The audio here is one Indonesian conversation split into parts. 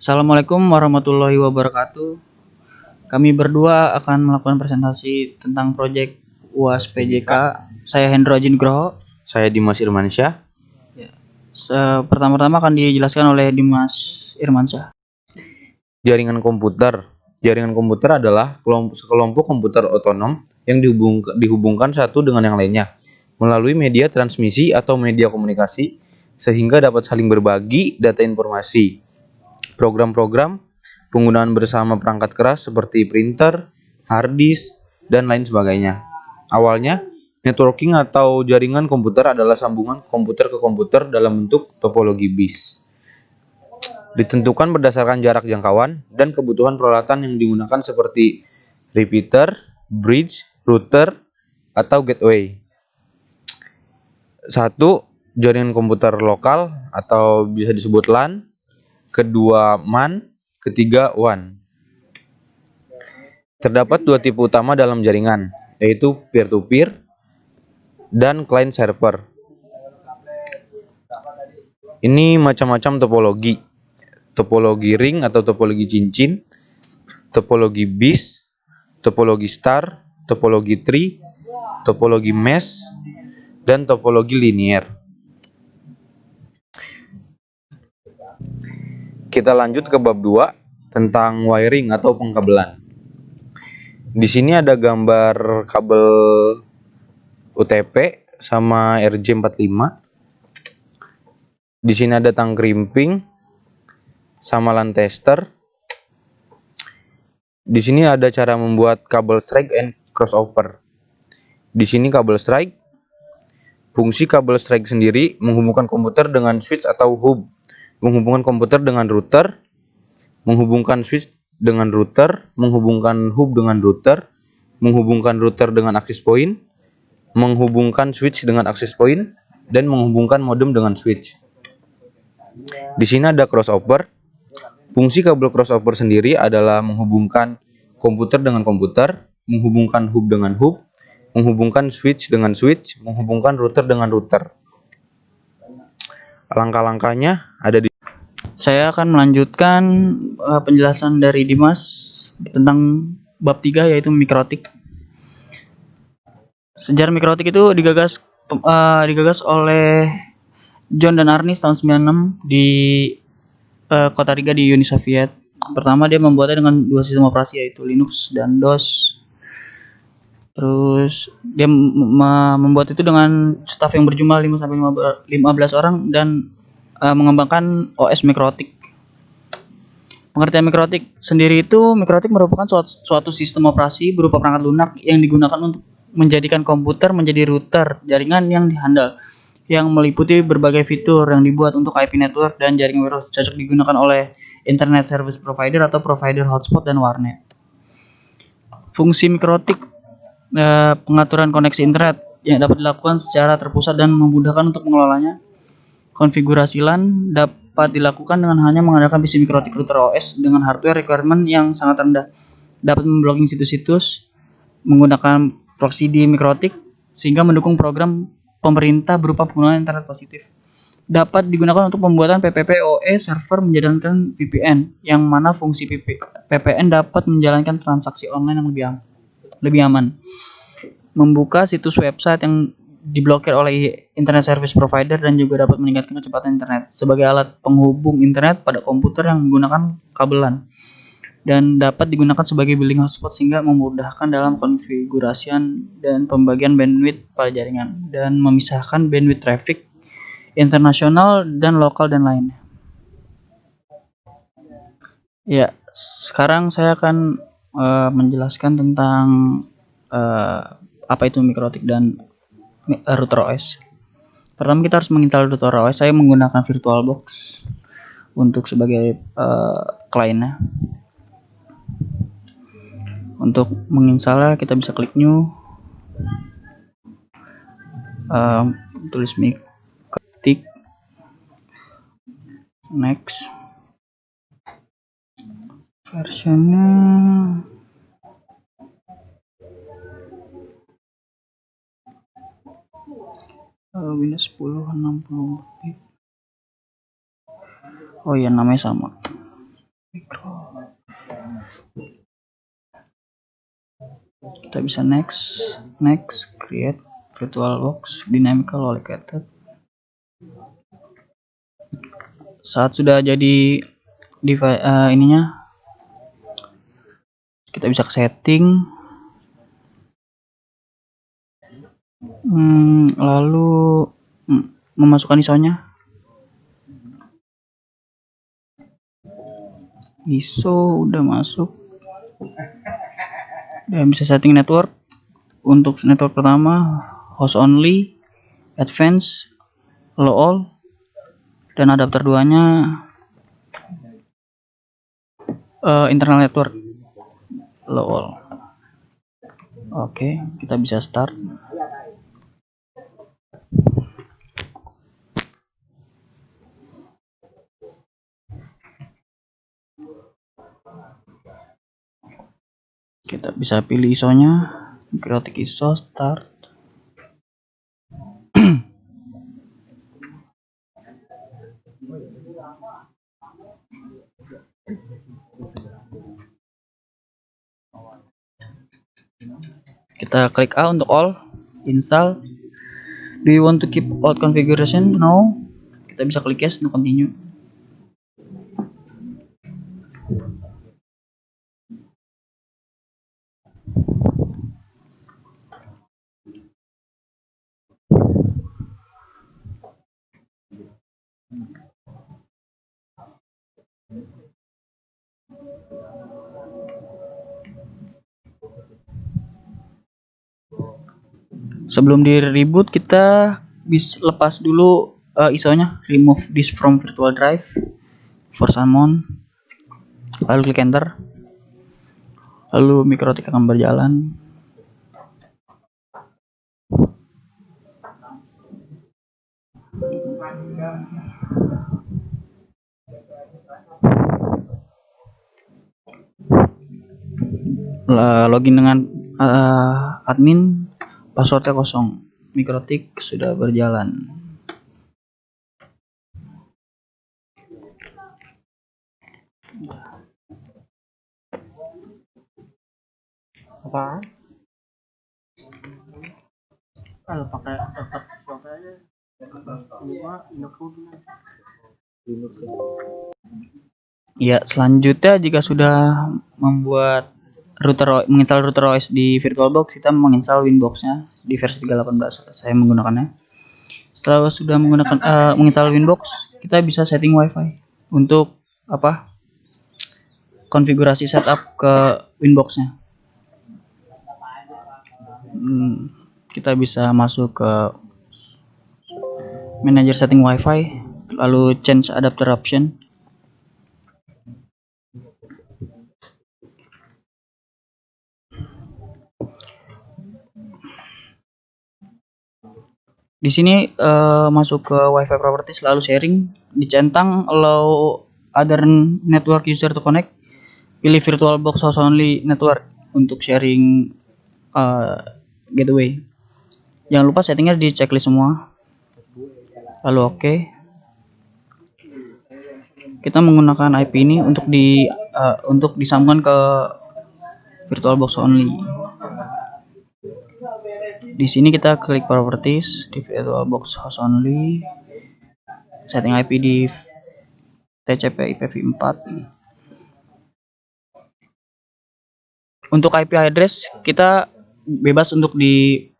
Assalamualaikum warahmatullahi wabarakatuh. Kami berdua akan melakukan presentasi tentang proyek UAS PJK. Saya Hendro Ajin Nugroho. Saya Dimas Irmansyah. Pertama-tama akan dijelaskan oleh Dimas Irmansyah. Jaringan komputer. Jaringan komputer adalah sekelompok komputer otonom yang dihubungkan satu dengan yang lainnya melalui media transmisi atau media komunikasi sehingga dapat saling berbagi data informasi. Program-program penggunaan bersama perangkat keras seperti printer, hard disk, dan lain sebagainya. Awalnya, networking atau jaringan komputer adalah sambungan komputer ke komputer dalam bentuk topologi BIS. Ditentukan berdasarkan jarak jangkauan dan kebutuhan peralatan yang digunakan seperti repeater, bridge, router, atau gateway. 1. Jaringan komputer lokal atau bisa disebut LAN. Kedua, MAN. Ketiga, WAN. Terdapat dua tipe utama dalam jaringan, yaitu peer-to-peer dan client server. Ini macam-macam topologi. Topologi ring atau topologi cincin, topologi BIS, topologi star, topologi tree, topologi mesh, dan topologi linear. Kita lanjut ke bab 2 tentang wiring atau pengkabelan. Di sini ada gambar kabel UTP sama RJ45. Di sini ada tang krimping sama LAN tester. Di sini ada cara membuat kabel strike and crossover. Di sini kabel strike. Fungsi kabel strike sendiri menghubungkan komputer dengan switch atau hub, menghubungkan komputer dengan router, menghubungkan switch dengan router, menghubungkan hub dengan router, menghubungkan router dengan access point, menghubungkan switch dengan access point, dan menghubungkan modem dengan switch. Di sini ada crossover. Fungsi kabel crossover sendiri adalah menghubungkan komputer dengan komputer, menghubungkan hub dengan hub, menghubungkan switch dengan switch, menghubungkan router dengan router. Langkah-langkahnya ada di... Saya akan melanjutkan penjelasan dari Dimas tentang bab 3 yaitu mikrotik. Sejarah mikrotik itu digagas oleh John dan Arnis tahun 96 di kota Riga di Uni Soviet. Pertama dia membuatnya dengan dua sistem operasi yaitu Linux dan DOS. Terus dia membuat itu dengan staf yang berjumlah 5-15 orang dan mengembangkan OS mikrotik. Pengertian mikrotik sendiri itu, mikrotik merupakan suatu sistem operasi berupa perangkat lunak yang digunakan untuk menjadikan komputer menjadi router jaringan yang dihandle, yang meliputi berbagai fitur yang dibuat untuk IP network dan jaringan wireless, cocok digunakan oleh internet service provider atau provider hotspot dan warnet. Fungsi mikrotik pengaturan koneksi internet yang dapat dilakukan secara terpusat dan memudahkan untuk mengelolanya. Konfigurasi LAN dapat dilakukan dengan hanya mengandalkan PC mikrotik router OS dengan hardware requirement yang sangat rendah. Dapat memblocking situs-situs menggunakan proxy di mikrotik sehingga mendukung program pemerintah berupa penggunaan internet positif. Dapat digunakan untuk pembuatan PPPoE server menjalankan VPN, yang mana fungsi VPN dapat menjalankan transaksi online yang lebih aman. Membuka situs website yang diblokir oleh internet service provider dan juga dapat meningkatkan kecepatan internet sebagai alat penghubung internet pada komputer yang menggunakan kabel LAN, dan dapat digunakan sebagai billing hotspot sehingga memudahkan dalam konfigurasian dan pembagian bandwidth pada jaringan dan memisahkan bandwidth traffic internasional dan lokal dan lainnya. Ya, sekarang saya akan menjelaskan tentang apa itu mikrotik dan router OS. Pertama kita harus menginstal router OS. Saya menggunakan VirtualBox untuk sebagai kliennya. Untuk menginstalnya kita bisa klik new, tulis mikrotik, next, versionnya Windows 10 60 bit. Oh iya, namanya sama. Kita bisa next, create VirtualBox dynamical located. Saat sudah jadi ininya, kita bisa ke setting, lalu memasukkan ISO-nya. ISO udah masuk, dan bisa setting network. Untuk network pertama host only, advance, low all, dan adapter 2-nya internal network, low all. Oke, kita bisa start. Kita bisa pilih ISO-nya, Mikrotik ISO, start. Kita klik A untuk all, install. Do you want to keep old configuration? No. Kita bisa klik yes untuk continue. Sebelum di reboot, kita bisa lepas dulu ISO-nya, remove this from virtual drive, force unknown, lalu klik enter, lalu Mikrotik akan berjalan. Login dengan admin, passwordnya kosong. Mikrotik sudah berjalan. Apa? Kalau pakai tetap aja. Ya, selanjutnya jika sudah membuat menginstal router OS di VirtualBox, kita menginstal Winbox-nya di versi 3.18. Saya menggunakannya. Setelah sudah menggunakan menginstal Winbox, kita bisa setting WiFi untuk konfigurasi setup ke Winbox-nya. Kita bisa masuk ke manager setting WiFi, lalu change adapter option. Di sini masuk ke WiFi properties, lalu sharing, dicentang allow other network user to connect, pilih VirtualBox host only network untuk sharing gateway. Jangan lupa settingnya di checklist semua, lalu oke. Kita menggunakan IP ini untuk disambungkan ke VirtualBox only. Di sini kita klik properties di VirtualBox host only, setting IP di TCP IPv4. Untuk IP address kita bebas untuk di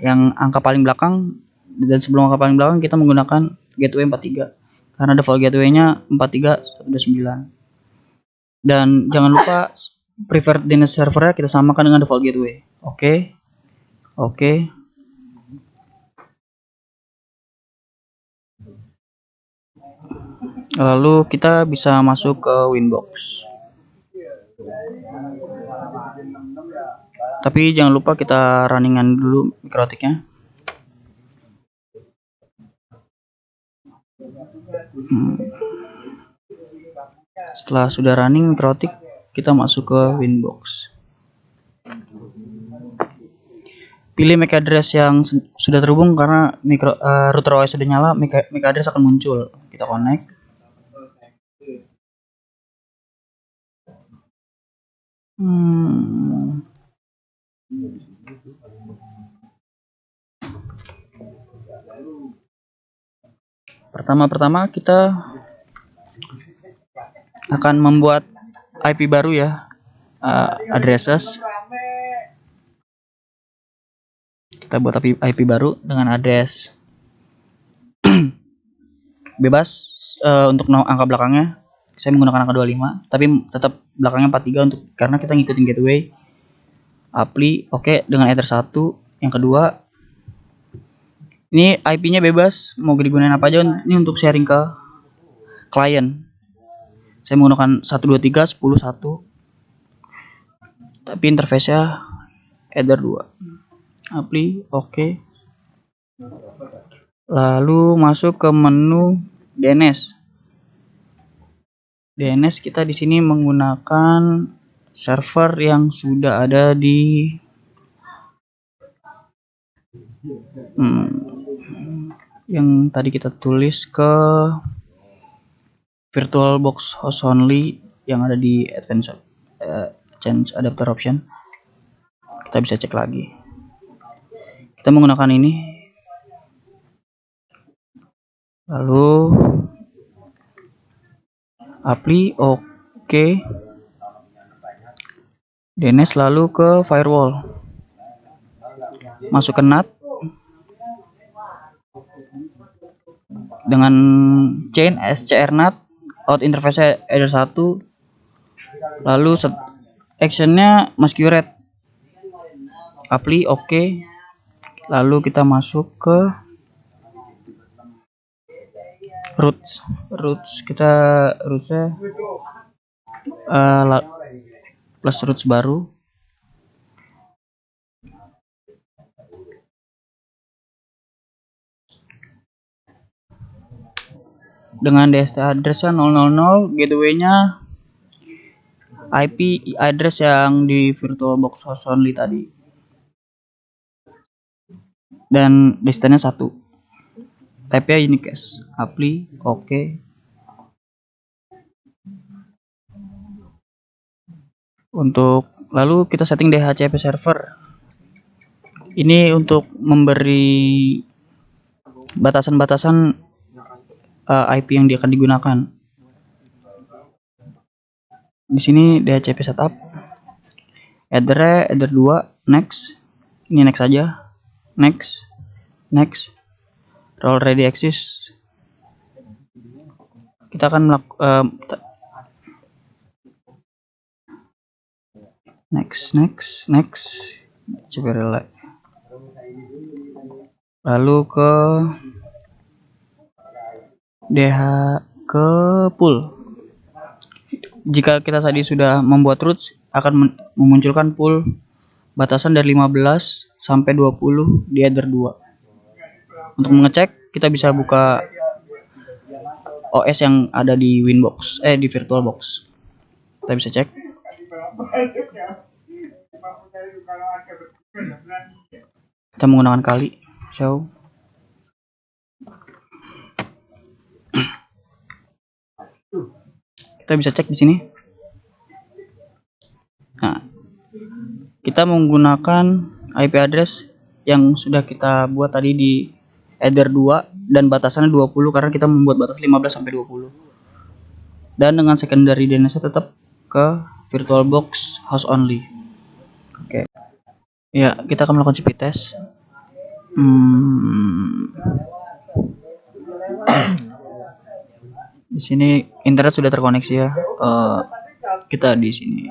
yang angka paling belakang, dan sebelum angka paling belakang kita menggunakan gateway 43 karena default gateway-nya 43.129. Dan jangan lupa preferred DNS servernya kita samakan dengan default gateway. Oke. Lalu kita bisa masuk ke Winbox. Tapi jangan lupa kita runningan dulu Mikrotiknya. Setelah sudah running Mikrotik, kita masuk ke Winbox. Pilih MAC address yang sudah terhubung karena router OS sudah nyala, MAC address akan muncul. Kita connect. Hmm. Pertama-pertama kita akan membuat IP baru ya, addresses. Kita buat IP baru dengan address bebas. Untuk angka belakangnya saya menggunakan angka 25, tapi tetap belakangnya 43 untuk karena kita ngikutin gateway. Apply oke dengan Ether 1. Yang kedua, ini IP-nya bebas, mau digunakan apa aja. Ini untuk sharing ke klien. Saya menggunakan 123 10 1. Tapi interface-nya Ether 2. Apply oke. Lalu masuk ke menu DNS. DNS kita di sini menggunakan server yang sudah ada di yang tadi kita tulis ke VirtualBox host only yang ada di advanced change adapter option. Kita bisa cek lagi. Kita menggunakan ini. Lalu apply oke. DNS lalu ke firewall. Masuk ke NAT dengan chain scrNAT, out interface Ether 1. Lalu actionnya masquerade. Apply oke. Lalu kita masuk ke roots kita rootsnya plus roots baru. Dengan DST address-nya 000, gateway-nya IP address yang di VirtualBox host only tadi. Dan distance-nya 1. Type-nya unicast. Apply oke. Untuk lalu kita setting DHCP server. Ini untuk memberi batasan-batasan IP yang akan digunakan. Di sini DHCP setup. Ether 2, next. Ini next saja. Next. Role ready access. Kita akan next. Coba relay. Lalu ke DH ke pool. Jika kita tadi sudah membuat roots, akan memunculkan pool batasan dari 15 sampai 20 di Ether 2. Untuk mengecek, kita bisa buka OS yang ada di Winbox, di VirtualBox. Kita bisa cek. Kita menggunakan kali show. Kita bisa cek di sini. Nah, kita menggunakan IP address yang sudah kita buat tadi di Ether 2 dan batasannya 20 karena kita membuat batas 15 sampai 20. Dan dengan secondary DNS tetap ke VirtualBox host only. Oke. Ya, kita akan melakukan speed test. Di sini internet sudah terkoneksi ya. Kita di sini.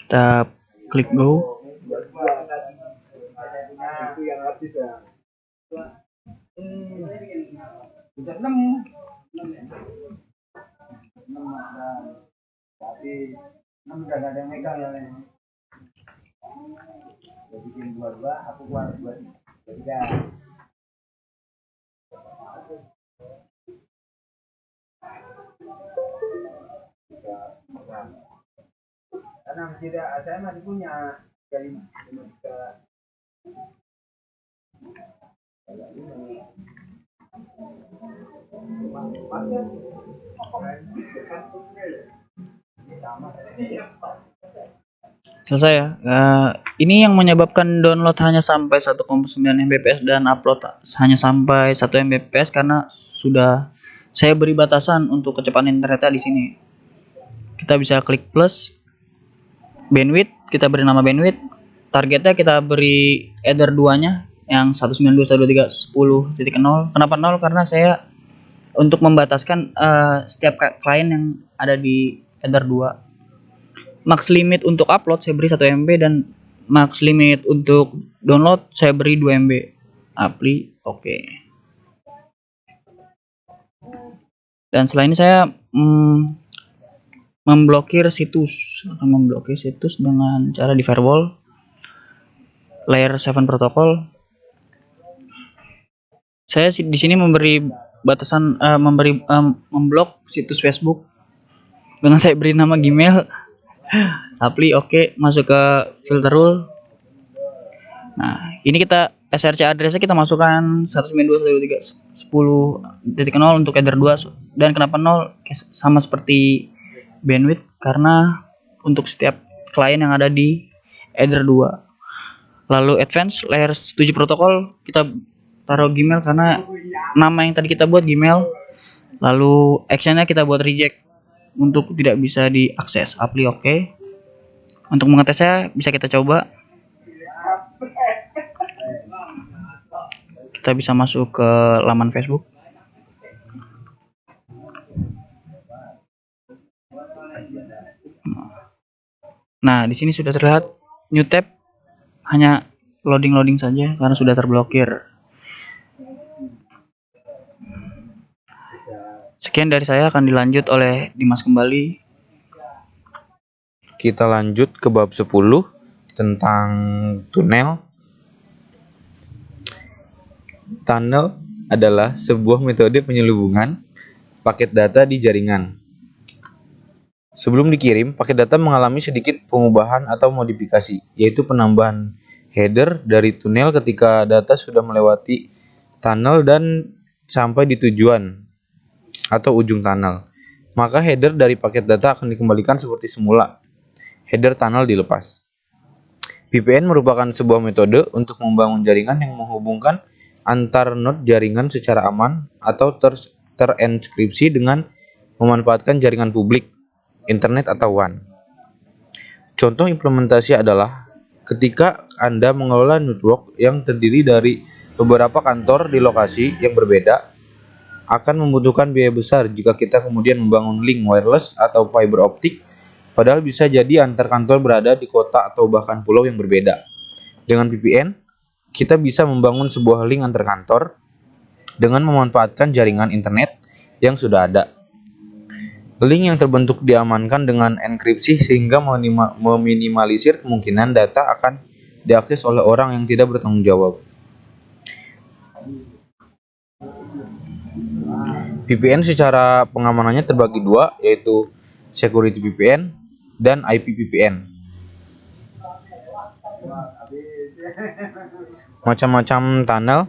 Kita klik go. Selesai ya. Ini yang menyebabkan download hanya sampai 1,9 Mbps dan upload hanya sampai 1 Mbps karena sudah saya beri batasan untuk kecepatan internetnya di sini. Kita bisa klik plus bandwidth, kita beri nama bandwidth. Targetnya kita beri header 2-nya yang 192.168.10.0. Kenapa 0? Karena saya untuk membataskan setiap klien yang ada di header 2. Max limit untuk upload saya beri 1 MB dan max limit untuk download saya beri 2 MB. Apply oke. Dan setelah ini saya memblokir situs dengan cara di firewall layer 7 protokol. Saya di sini memberi batasan memblok situs Facebook dengan saya beri nama Gmail. Apply oke, masuk ke filter rule. Nah, ini kita src addressnya kita masukkan 192.168.10.0 untuk header 2. Dan kenapa 0? Sama seperti bandwidth karena untuk setiap klien yang ada di header 2. Lalu advance layer 7 protokol kita taruh Gmail karena nama yang tadi kita buat Gmail. Lalu actionnya kita buat reject untuk tidak bisa diakses. Apply oke. Untuk mengetesnya bisa kita coba. Kita bisa masuk ke laman Facebook. Nah, di sini sudah terlihat new tab, hanya loading saja karena sudah terblokir. Sekian dari saya, akan dilanjut oleh Dimas kembali. Kita lanjut ke bab 10 tentang tunnel. Tunnel adalah sebuah metode penyelubungan paket data di jaringan. Sebelum dikirim, paket data mengalami sedikit pengubahan atau modifikasi, yaitu penambahan header dari tunnel ketika data sudah melewati tunnel dan sampai di tujuan atau ujung tunnel. Maka header dari paket data akan dikembalikan seperti semula. Header tunnel dilepas. VPN merupakan sebuah metode untuk membangun jaringan yang menghubungkan antar node jaringan secara aman atau terenkripsi dengan memanfaatkan jaringan publik, internet atau WAN. Contoh implementasi adalah ketika Anda mengelola network yang terdiri dari beberapa kantor di lokasi yang berbeda, akan membutuhkan biaya besar jika kita kemudian membangun link wireless atau fiber optik, padahal bisa jadi antar kantor berada di kota atau bahkan pulau yang berbeda. Dengan VPN, kita bisa membangun sebuah link antar kantor dengan memanfaatkan jaringan internet yang sudah ada. Link yang terbentuk diamankan dengan enkripsi sehingga meminimalisir kemungkinan data akan diakses oleh orang yang tidak bertanggung jawab. VPN secara pengamanannya terbagi dua, yaitu Security VPN dan IP VPN. Macam-macam tunnel,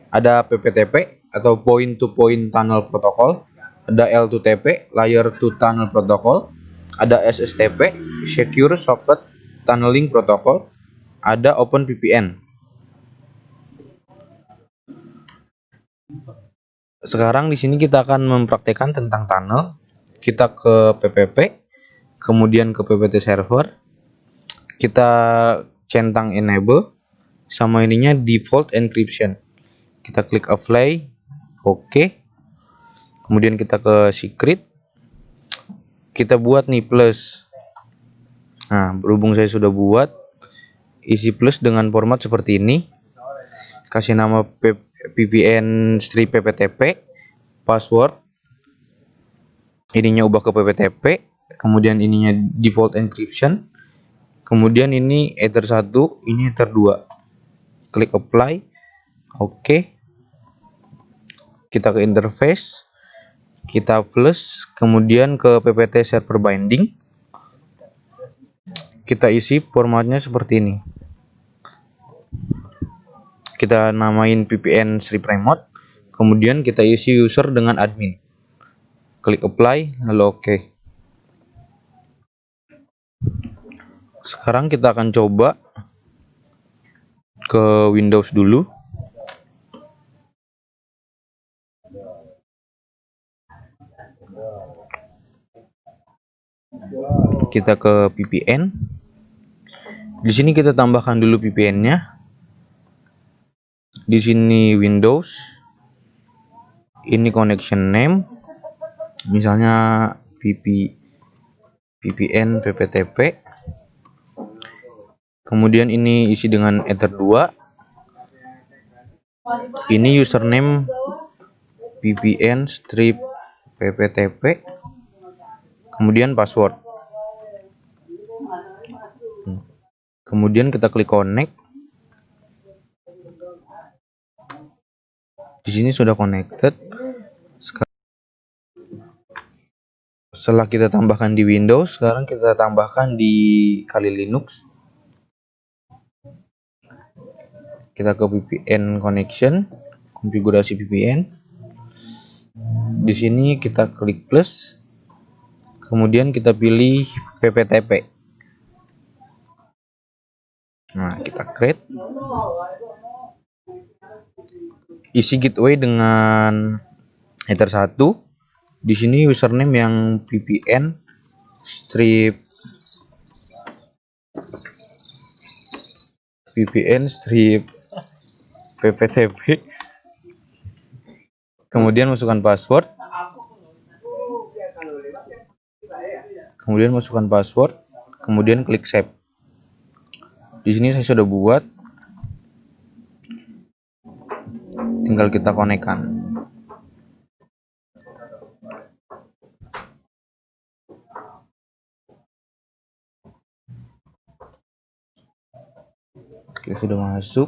ada PPTP atau Point to Point Tunnel Protocol, ada L2TP, Layer 2 Tunnel Protocol, ada SSTP, Secure Socket Tunneling Protocol, ada OpenVPN. Sekarang di sini kita akan mempraktekkan tentang tunnel. Kita ke PPP, kemudian ke PPT server. Kita centang enable, sama ininya default encryption. Kita klik apply, oke. Kemudian kita ke secret. Kita buat nih plus. Nah, berhubung saya sudah buat, isi plus dengan format seperti ini. Kasih nama VPN strip PPTP, password, ininya ubah ke PPTP, kemudian ininya default encryption, kemudian ini header 1, ini header 2. Klik apply, oke. Kita ke interface, kita plus, kemudian ke PPT server binding. kita isi formatnya seperti ini. Kita namain VPN strip remote, kemudian kita isi user dengan admin. Klik apply, lalu oke. Sekarang kita akan coba ke Windows dulu. Kita ke VPN. Di sini kita tambahkan dulu VPN-nya. Di sini Windows. Ini connection name. Misalnya VPN PPTP. Kemudian ini isi dengan Ether 2. Ini username VPN strip PPTP. Kemudian password. Kemudian kita klik connect. Di sini sudah connected. Setelah kita tambahkan di Windows, sekarang kita tambahkan di Kali Linux. Kita ke VPN connection, konfigurasi VPN. Di sini kita klik plus. Kemudian kita pilih PPTP. Nah, kita create. Isi gateway dengan header 1. Di sini username yang VPN strip PPTP. Kemudian masukkan password. Kemudian klik save. Di sini saya sudah buat. Tinggal kita konekkan. Oke, sudah masuk.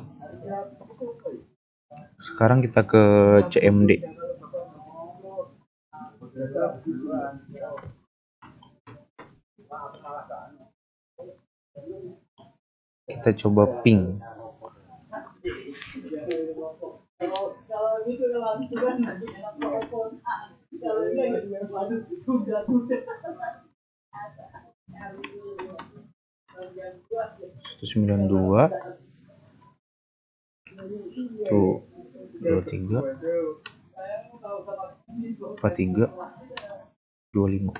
Sekarang kita ke CMD. Kita coba ping. (192) tuh 23 43 25.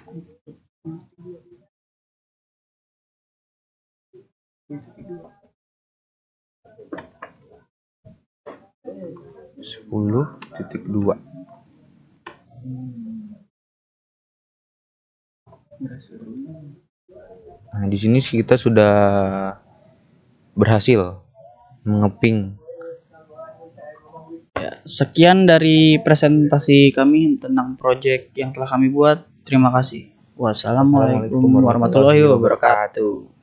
(10.2). Nah, di sini kita sudah berhasil mengeping. Ya, sekian dari presentasi kami tentang project yang telah kami buat. Terima kasih. Wassalamualaikum warahmatullahi wabarakatuh.